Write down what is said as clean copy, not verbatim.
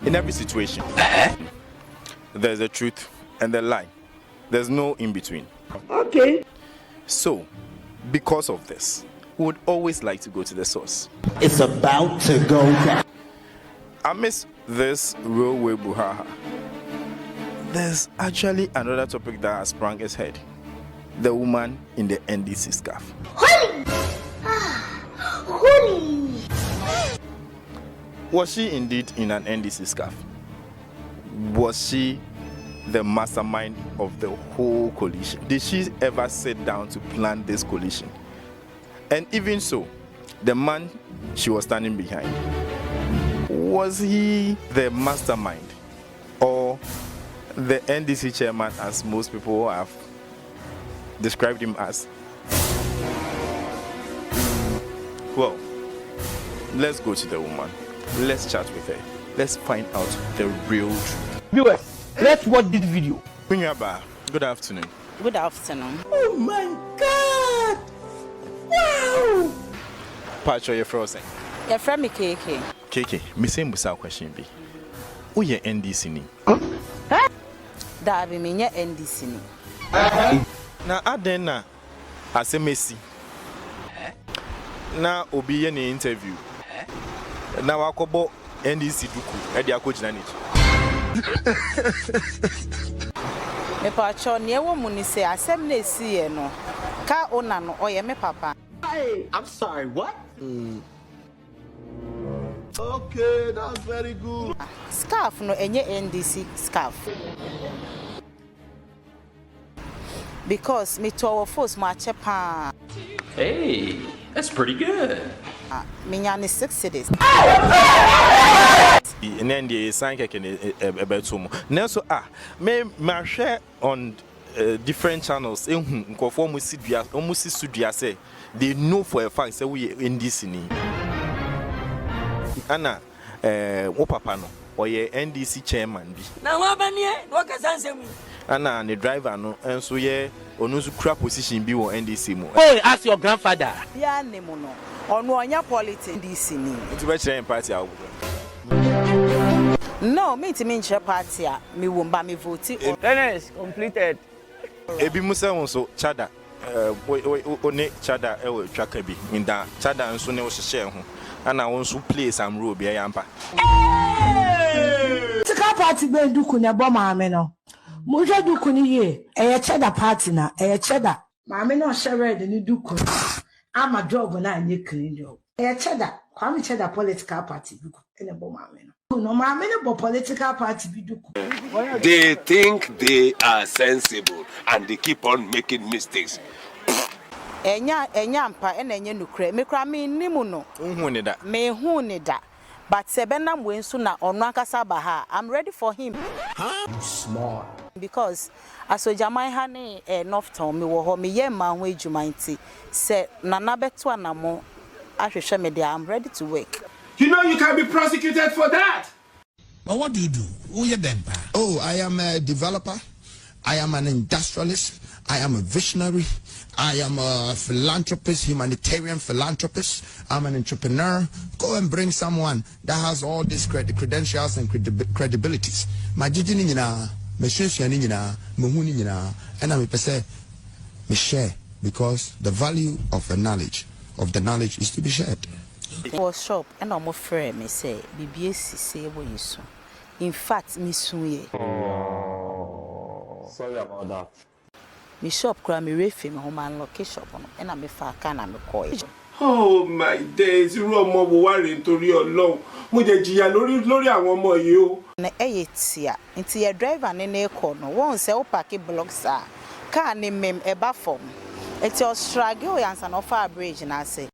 In every situation, there's a truth and a lie. There's no in between. Okay. So, because of this, we would always like to go to the source. It's about to go down. Amidst this railway buhaha, there's actually another topic that has sprung its head. The woman in the NDC scarf. Holy! Holy! Was she indeed in an NDC scarf? Was she the mastermind of the whole collision? Did she ever sit down to plan this collision? And even so, the man she was standing behind, was he the mastermind or the NDC chairman, as most people have described him as? Well, let's go to the woman. Let's chat with her. Let's find out the real truth. Viewers, let's watch this video. Kunyaba, good afternoon. Good afternoon. Oh my God! Wow! Pacho, you're frozen. You're from me, KK. KK, me say musa question be. Who ye NDC ni? That be me NDC ni. Na adena asemesi. Na obi ye ni interview. Na wakobo NDC duku e dia ko gina nich. Me pacho ne wo mu ni say asem na esi ye no. Ka ona no oye me papa. Hey, I'm sorry, what? Okay, that's very good. Scarf no enye NDC scarf. Because me to our force ma chepa. Hey, that's pretty good. Me nyane 6 cities. And then the sign can about some. Nelso me share on different channels. Almost say they know for a fact say we in this ni. Anna, papa no, or ye NDC chairman bi. Na wa banie, wo ka sanse mu. Anna the driver no, and so ye onusu crap position bi wo NDC mu. Hey, ask your grandfather. Ya nemu no. Onu onya politics NDC ni. It's be chair party out. No, me to me chair party a me wo mba me vote. Tennis completed. Ebi musa won so chada. One chada e wo twaka bi. Nda chada nso ne wo hye ho. Ana won so play some role bi yampa. Tika party be duku ne bo maame no. Mo hwe duku ni ye. Eye chada party na, eye chada. Maame no hye red ni duku. Ama job na anye clean job. Eye chada, kwame chada political party duku. Ene bo maame no. No maame no bo political party bi duku. They think they are sensible and they keep on making mistakes. Enya mpa ena enye nukre me kra me nimu no Hu ne da. me hu ne da but sebenam we nso na ono akasa ba ha I'm ready for him. You smart. Because asojaman ha ne North Town me wo ho me ye ma ho adwuma nti se nana beto anamo ahwehwe me there I'm ready to work. You know you can be prosecuted for that. But what do you do? Who you them? Oh, I am a developer. I am an industrialist. I am a visionary. I am a philanthropist, humanitarian philanthropist. I'm an entrepreneur. Go and bring someone that has all these credentials and credibilities. My jiji ni na, me share ni na, me hu ni na, and I'm say me share because the value of the knowledge is to be shared. For shop and I'm afraid me say BBS say what you so. In fact, me soon ye. Sorry about that. Me shop kra me refi me home and location no and I me fa ka na me call. Oh my days, you are more worried nítorí Ọlọ́run. Mo jẹ jìyà lórí àwọn ọmọ yìí o. Na eyetia nti ye driver ne na ekọ no won se o park blocks a car ne mem eba form eti o struggle yansa no fa bridge na say